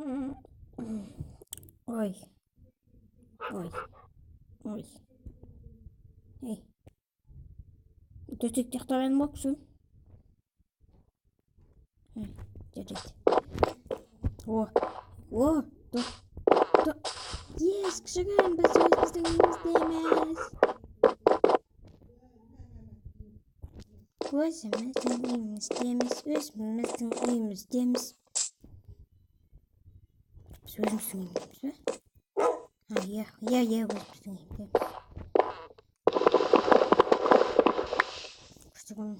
Ой, ой, ой. Ей. Төтік тақтаған моксун. Жарайды. О, ес, кішігім, біз өзіміздің үйіміздеміз. Өзіміздің үйіміздеміз. Біз өзіміздің үйіміздеміз, бе? Иә, өзіміздің үйіміздеміз. Кішігім.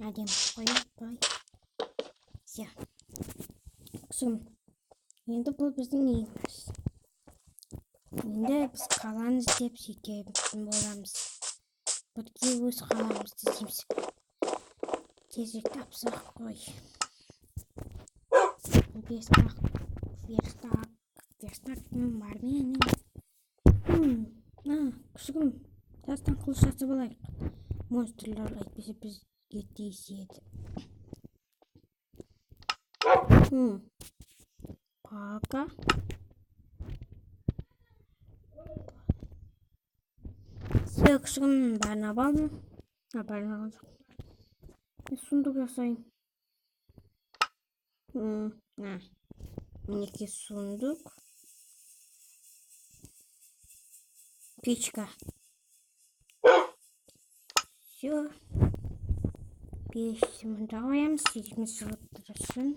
Әдем қойып. Все. Кішігім. Енді бұл біздің үйіміз. Енді біз қаланы іздеп сөйтетін боламыз. Бірге өз қаламызды іздейміз. Тезірек тапсақ қой. Верстактың бар менің. Күшігім, тастан қылыш жасап алайық. Монстрлар әйтпесе бізге тиіседі. Палка. Все, күшігім, бәрін абалдым. Бәрін алған жоқ. Сундук жасайын. Мінеке сундук. Печка. Все. Пешті мұнда қоямыз. Сөйтіміз жылыттырсын.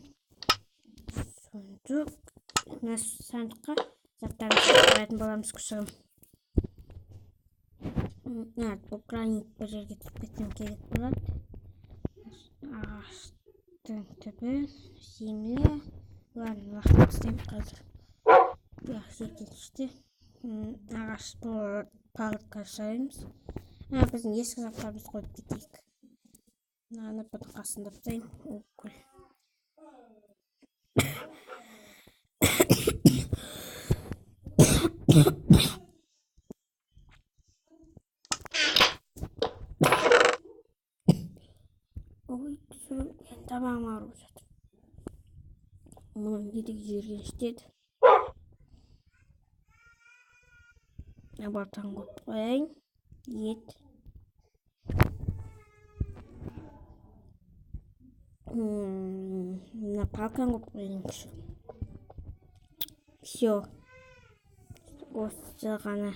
Сундук. Мына сандыққа заттарымызды қоятын боламыз күшігім. Бұл гранит бір жерге түсіп кетсем керек болады. Ағаштың түбі, земля. Ладно, лақтырып тастаймын қазір. Жеткілікті. Ағаш палатка жасаймыз. Біздің ескі заттарымызды қойып кетейік. Мынаны бұның қасында тастайын. Өкіл. Ой, енді табағым ауырып жатыр. Мұның едігі жерге жетеді. Балтаны қойып қояйын. Ет. Мына палканы қойып қояйын. Все. Осы ғана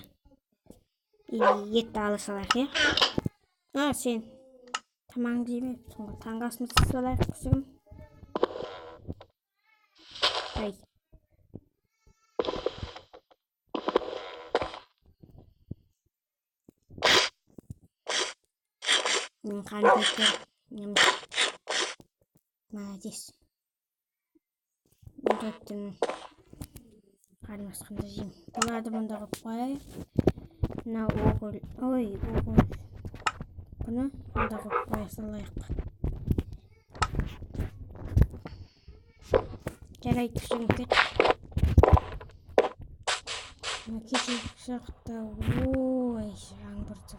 етті ала салайық, е? Сен тамағыңды жемепсің ғой. Таңғы асымызды істеп алайық, күшігім. Ай. Мен қанды молодец. Бұлдаттың қарым асқанда жеймін. Бұларды мұнда қойып қояйық. Мына оғыл. Ой, оғыл. Бұны мұнда қойып қоя салайық. Жарайды, күшігім, кет. Кешегі жақта. Ой, жаңбырды.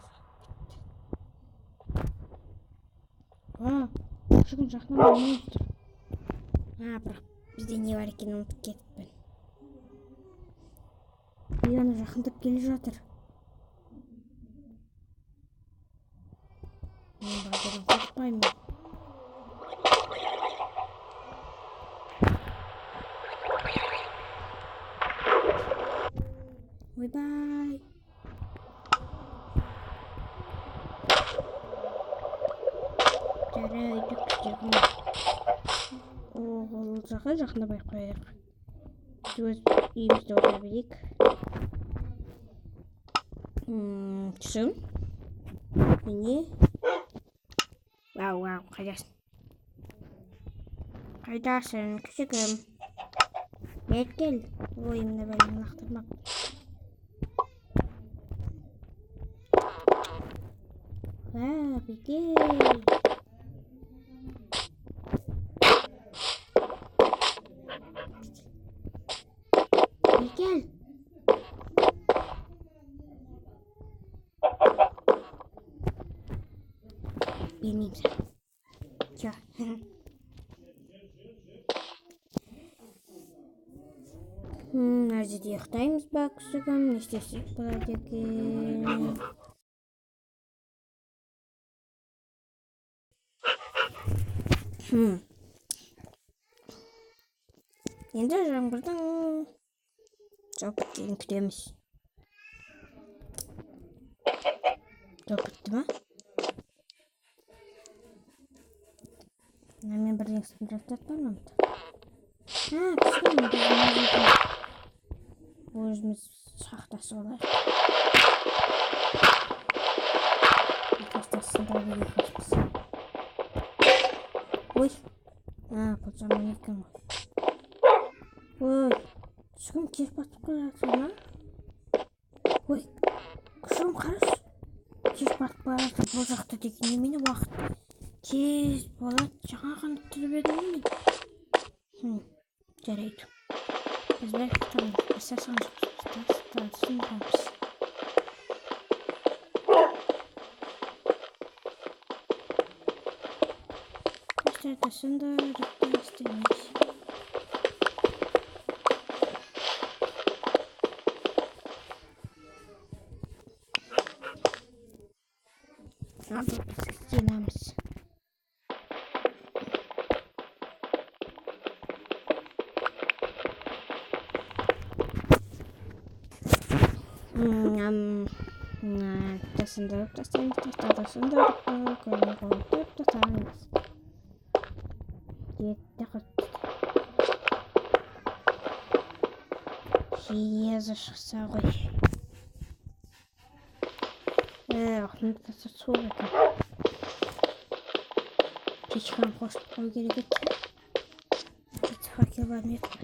Күшігім жақынан болмай тұр. Бірақ бізде не бар екенін ұмытып кетіппін. Ана жақындап келе жатыр. Мен бағдарым қорықпаймын. Ойбай. Жарайды, күшігім. Ол жаққа жақындабай қояйық. Біз өз үйімізді отыра берейік. Күшігім. Міне. Вау, қайдасың? Қайдасың, күшігім? Бет кел. Ойымды бәлем лақтырмақ. Бекел. Бермеймін саған. Жо. Мына жерде ұйықтаймыз ба, күшігім? Не істесек болады екен? Енді жаңбырдың жауып біткенін күтеміз. Жауып бітті ма? Мен бірден істің жақтатпам мұнда. Күшігім, өзіміз шақтасы олайық. Тастасында берейік қашпыз. Ой, бұл жаман екен ғой. Ой, күшігім кеш батып қалады ма? Ой, күшігім қарашы. Кеш батып қалады, бұл жақта деген немене уақыт. Тез болады, жаңа ғана тұрып едім мен. Жарайды. Biz belki tamam. İstersen tartışın kalmış. İstersen de rıktan istemiş. Abi dinamiz. Tasındırıp tasarız. Yetti kıttı. Yazı şıksa koy. Aklımda tasar soğuk ekan. Keçken koşup koy gerek etti. İttifakı var mı etme.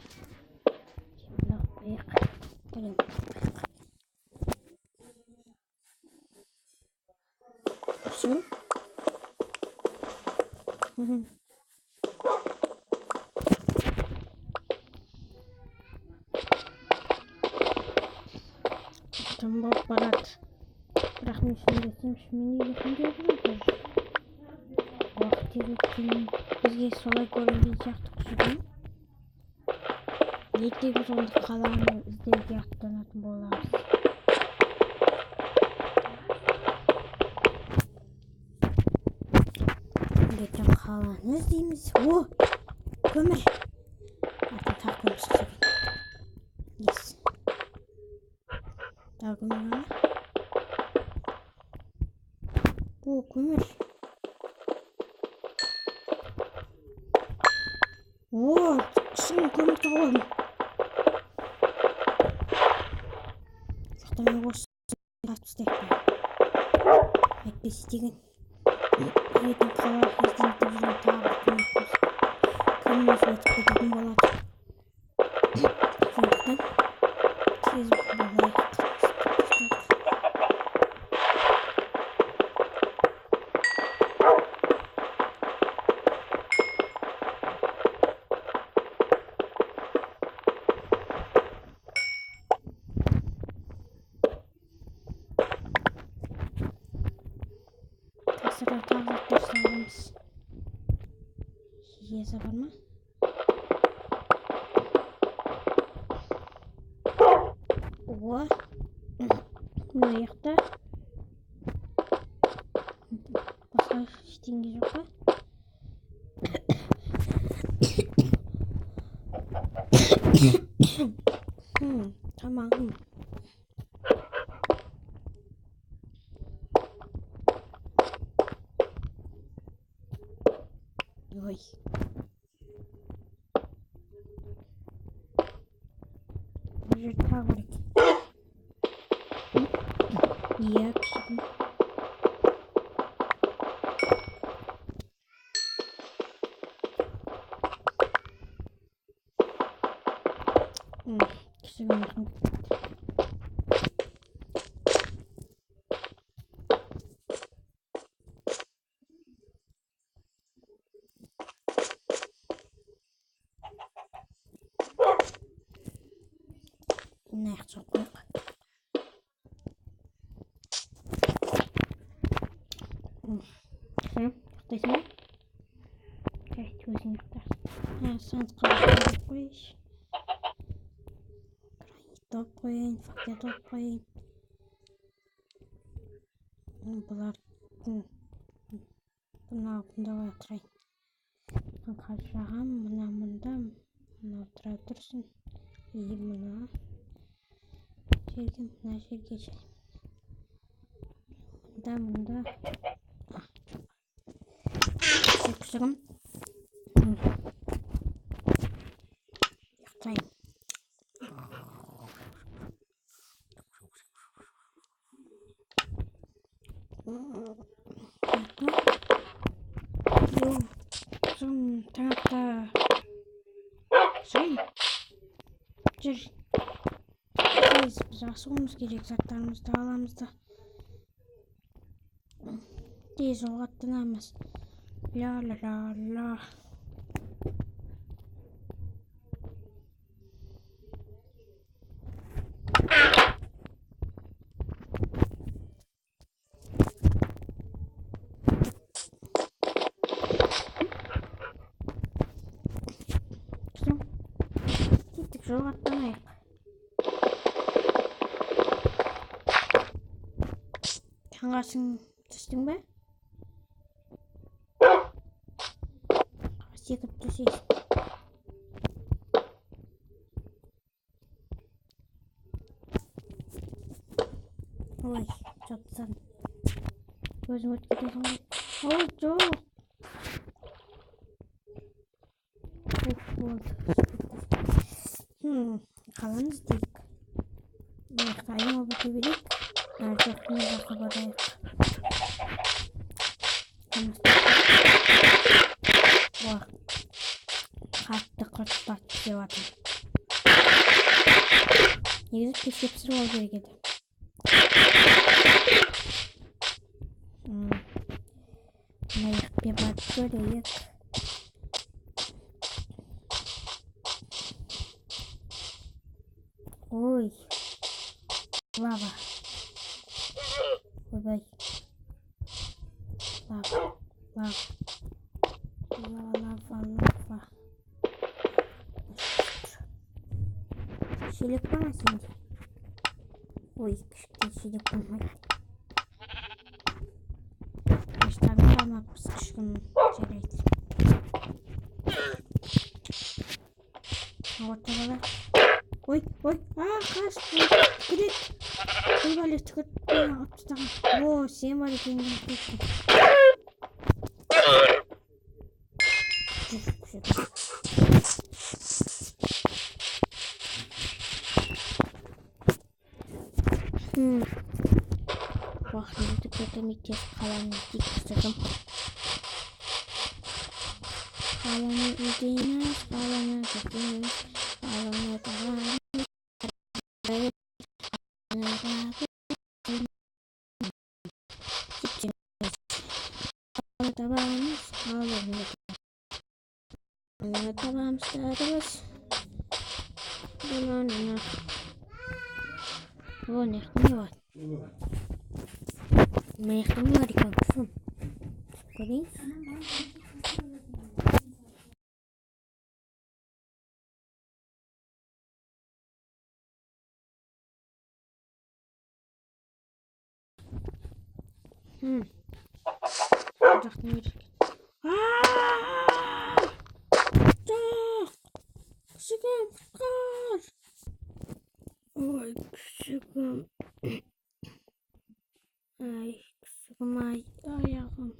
Şimdi koyaq. Gelin koyaq. Kuşum. Tamam barat. Бірақ мен шындасам шынымен елесінде жүрмін. Уақыт өткен бізге солай көрінген сияқты күшігім. Ертең сонда қаланы іздеуге аттанатын боламыз. Ертең қаланы іздейміз. О, көмір. Атын тағы көмір шықса екен. Ес. Тағы көмір ма? О, көмір. О, кішкене көмір тауып. Жоқтан мен осы қатып істеймін. Әйтпесе деген. Ертең қалаға ізденіп жүрген тағы көмір өтіп кететін болады. Сондықтан тез болайық. Тастардан тағы заттар саламыз. Жезі бар ма? О, мына аяқта басқа ештеңе жоқ па? Тамағым. Ой. Бұл жер тағы бар екен. Иә, күшігім. Күшігім рахмет. Мына аяққа қойық. Sanat kılıçları koyayım. Top koyayım, fakir top koyayım. Bunlar bunun altında oturayım. Karşılaşam buna oturabilirsin. İyi buna. Buna geçelim. Bunda. Kısırım. Yatayım. Yok. Son tarafta. Sen. Biz asılmamız gelecek zaklarımızda, alamızda. Tez ol atlanamaz. La la la la. Gittik yol atlamayık. Hangisini seçtin be? Yıkıp düşeyim. Oy, çok güzel. Gözüm ötüp gidiyorsun. Oy, çok. Kalanız değil. Mektayım o bitibirik. Erkekliğine kabadayık. Bak. Katlı cevatım. Negizip keşkepsir ol gerekedi. Buna yık bir bat böyle yık. Oy. Lava. Oy bay. Lava. Lava. Lava. Şilik bana şimdi. Oy küçük şilik bana. Başlarına kalmak sıkışkın şeyleydi. Ortalara. Oy. Kaç. Gidip. Oy böyle tıkıt. Oo sen var ya kendini tuttum. Bak şimdi tıkladım ilk kez kalanı diktirdim. Kalanı ödeyiniz, kalanı ödeyiniz, kalanı ödeyiniz. Tabağımız tabağımız tadımız bunlarla o ne var ne var kızım göreyim Ocaktan yürüyecek. Küçüküm kar. Oy küçüküm. Ay küçüküm ay ayağım.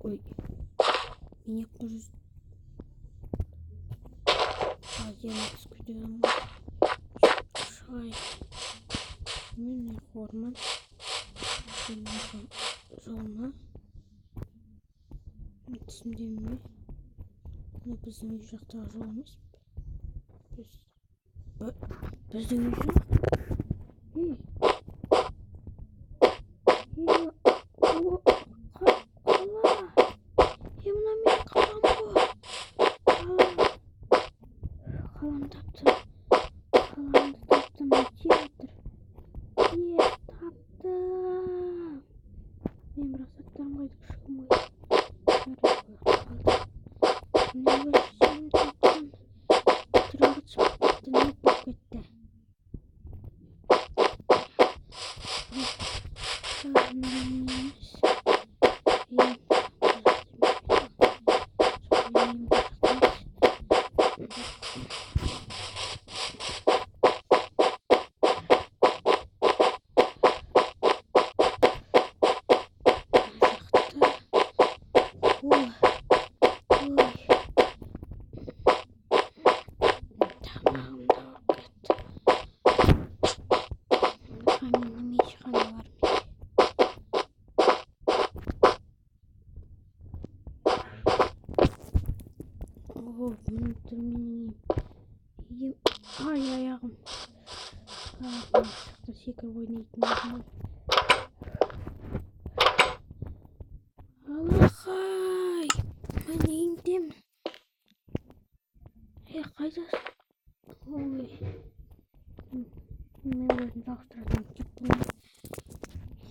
Oy. Minik kuruş. Acayip sıkıyorum. Şay. Minik orman. Sonra şimdi mi? Ne bizim yüzakta olmuş? Bizim yüzak? Kalan taktım. Benim bıraksaklarım kaydı kuşkum kaydı. Мынтыр менен ем. Ай, аяғым. Мына жақта секіріп ойнайтын едім. Алақай, мен индемін. Қайдасың? Ой, мен өзім жалғастыратын кеттім.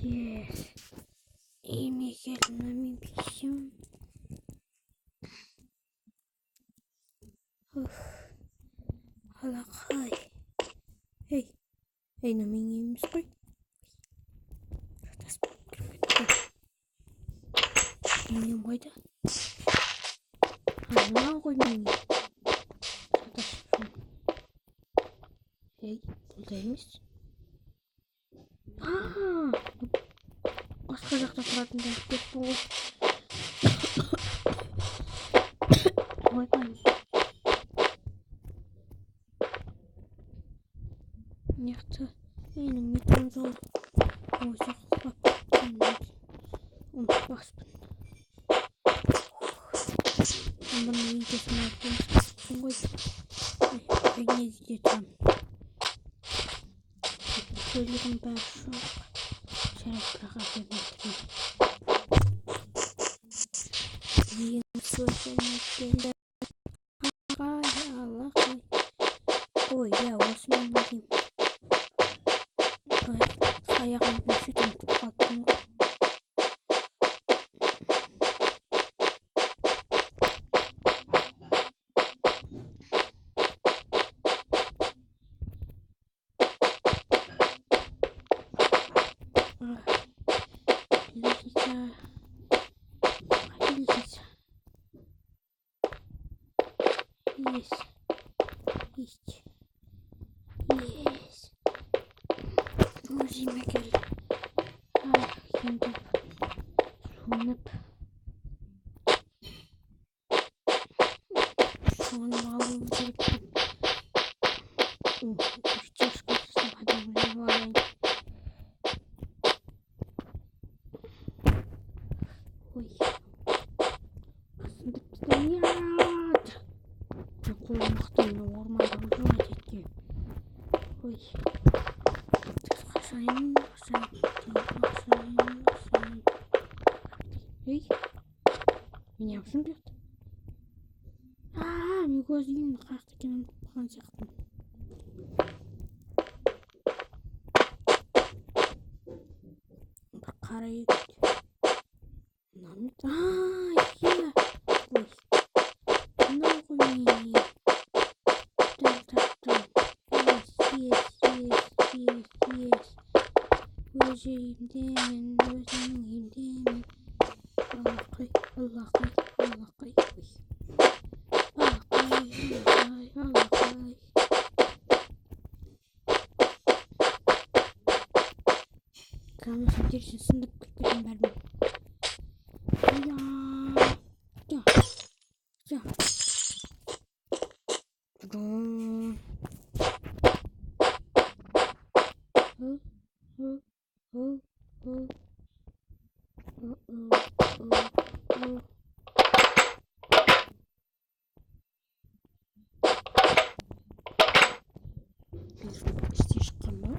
Yes. Еме келдім, мен бейсім. Алақай. Ей, мен емес қой. Менен қойда. Мынау ғой менен. Ей, бұл да емес. Басқа жақта тұратындай кеттім ғой. Ойбай. Мыняқта менің метром жол. Ой, жаққа ұмытпаспын. Бұның видеосын алып ғой. Ой, не де тұрам. Көлігім бәрі жоқ. Шарап бұраға бермейді. Ең сөзіне келді. Алақай. Ой, осы мен деймін. Аяғымды сөйтіп қалттым ғой. Yes. Өзіме келді. Енді суынып. Суынып алу керек. Үштешкі сабады біліп алайын. Ой. Қасымды бізден ятыр. Қолым мықтымын ормандағы жол ететкен. Ой. Қашайын. Ей, мен аусым берді. Мен көз үйімді қақты екенін бұған сияқтым. Бір қара егіт. Намет. Ой. Мынау ғой мен. Дәл таптым. Yes. Өз үйімдемін, өзімнің үйімдемін. Алақай. Камерасының терісін сындып кеткен бәрмен. İşte çıkma.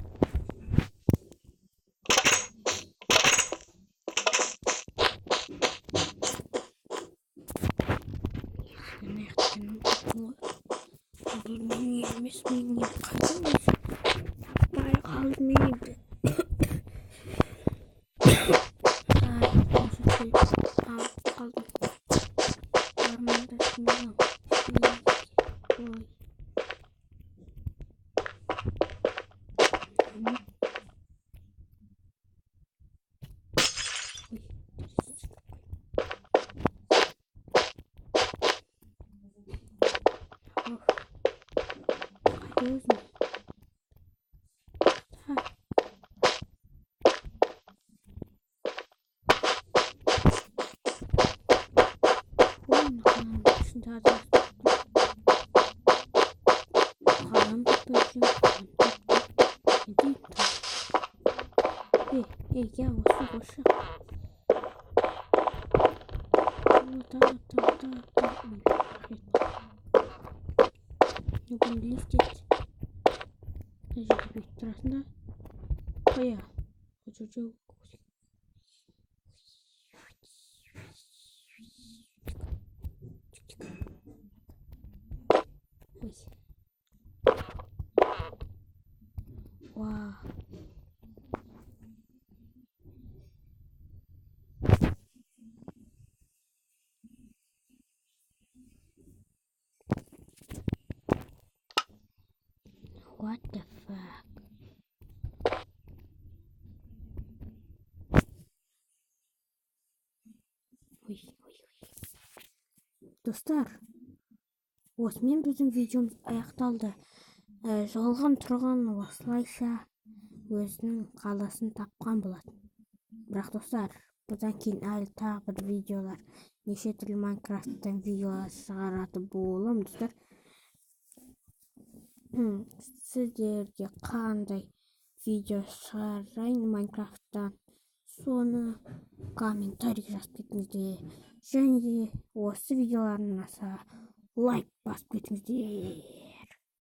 Ne yaptın? Bu neymiş? Benim kalbim. Bayağı kalbimdi. Kaldım. Parmağımda şimdi. Oy. Gözüm. Şimdi hadi. Karan bölüm. Ya boşa. Tamam. бүгін лифт ет. Мына жерде бүйтіп тұрасың да. Қоя. Вау. What the fuck? Достар, осымен біздің видеомыз аяқталды. Жалған тұрған осылайша өзінің қаласын тапқан болады. Бірақ достар, бұдан кейін әлі тағы бір видеолар, неше түрлі Майнкрафттан видеолар шығарады болам достар. Сіздерге қандай видео шығарайын Майнкрафттан, соны комментарий жазып кетіңіздер. Және осы видеоларым ұнаса лайк басып кетіңіздер.